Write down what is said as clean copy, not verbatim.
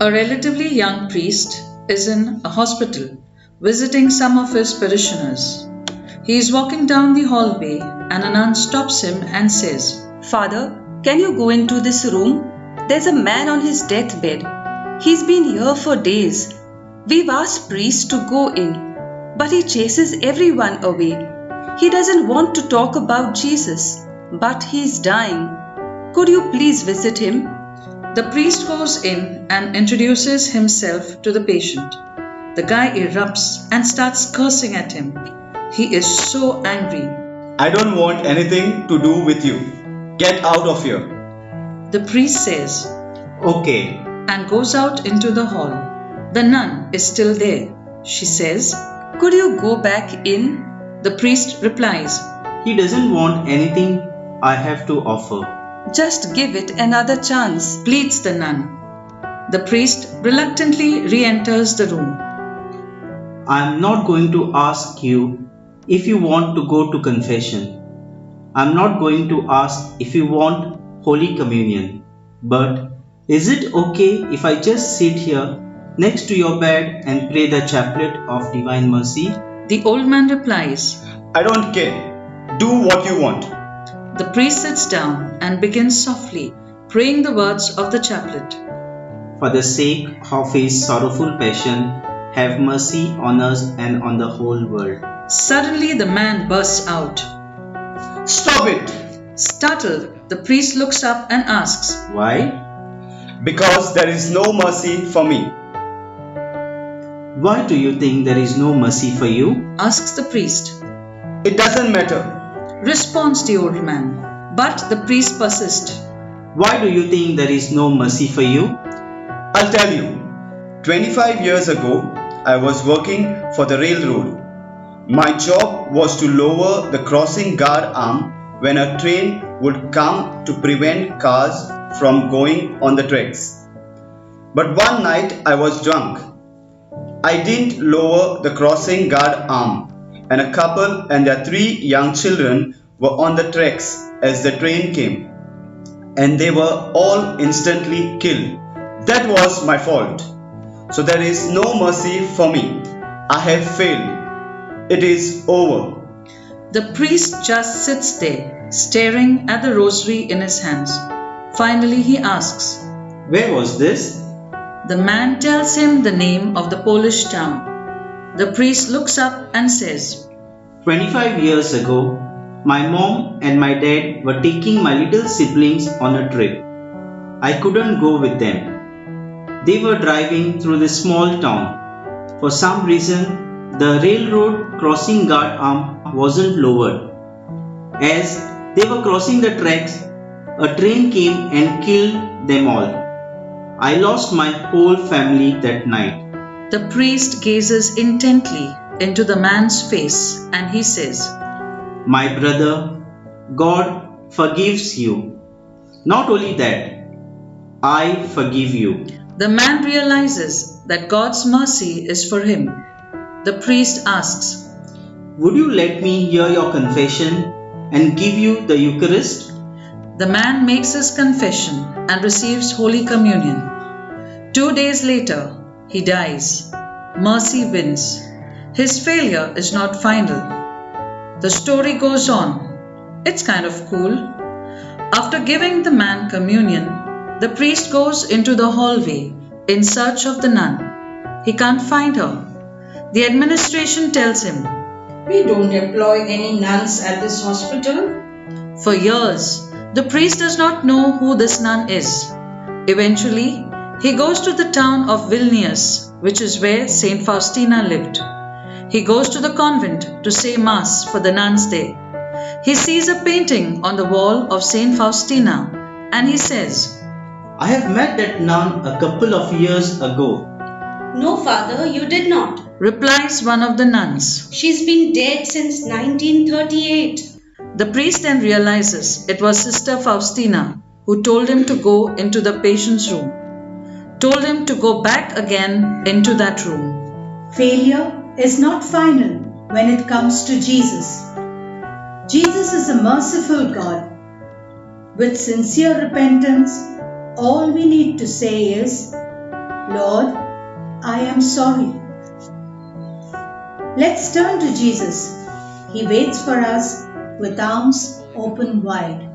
A relatively young priest is in a hospital visiting some of his parishioners. He is walking down the hallway and a nun stops him and says, Father, can you go into this room? There's a man on his deathbed. He's been here for days. We've asked priests to go in, but he chases everyone away. He doesn't want to talk about Jesus, but he's dying. Could you please visit him? The priest goes in and introduces himself to the patient. The guy erupts and starts cursing at him. He is so angry. I don't want anything to do with you. Get out of here. The priest says, Okay. and goes out into the hall. The nun is still there. She says, Could you go back in? The priest replies, He doesn't want anything I have to offer. Just give it another chance. pleads the nun. The priest reluctantly re-enters the room. I am not going to ask you if you want to go to confession. I am not going to ask if you want Holy Communion. But is it okay if I just sit here next to your bed and pray the chaplet of Divine Mercy? The old man replies. I don't care. Do what you want. The priest sits down and begins softly praying the words of the chaplet. For the sake of his sorrowful passion, have mercy on us and on the whole world. Suddenly the man bursts out. Stop it! Startled, the priest looks up and asks, Why? Because there is no mercy for me. Why do you think there is no mercy for you? asks the priest. It doesn't matter. Responds the old man. But the priest persists. Why do you think there is no mercy for you? I'll tell you. 25 years ago, I was working for the railroad. My job was to lower the crossing guard arm when a train would come to prevent cars from going on the tracks. But one night I was drunk. I didn't lower the crossing guard arm, and a couple and their 3 young children were on the tracks as the train came, and they were all instantly killed. That was my fault. So there is no mercy for me. I have failed. It is over. The priest just sits there, staring at the rosary in his hands. Finally he asks. Where was this? The man tells him the name of the Polish town. The priest looks up and says, 25 years ago, my mom and my dad were taking my little siblings on a trip. I couldn't go with them. They were driving through this small town. For some reason, the railroad crossing guard arm wasn't lowered. As they were crossing the tracks, a train came and killed them all. I lost my whole family that night. The priest gazes intently into the man's face and he says, My brother, God forgives you. Not only that, I forgive you. The man realizes that God's mercy is for him. The priest asks, Would you let me hear your confession and give you the Eucharist? The man makes his confession and receives Holy Communion. 2 days later, he dies. Mercy wins. His failure is not final. The story goes on. It's kind of cool. After giving the man communion, the priest goes into the hallway in search of the nun. He can't find her. The administration tells him, We don't employ any nuns at this hospital. For years, the priest does not know who this nun is. Eventually, he goes to the town of Vilnius, which is where Saint Faustina lived. He goes to the convent to say Mass for the nuns there. He sees a painting on the wall of Saint Faustina and he says, I have met that nun a couple of years ago. No, Father, you did not. replies one of the nuns. She's been dead since 1938. The priest then realizes it was Sister Faustina who told him to go into the patient's room, told him to go back again into that room. Failure is not final when it comes to Jesus. Jesus is a merciful God. With sincere repentance, all we need to say is, Lord, I am sorry. Let's turn to Jesus. He waits for us with arms open wide.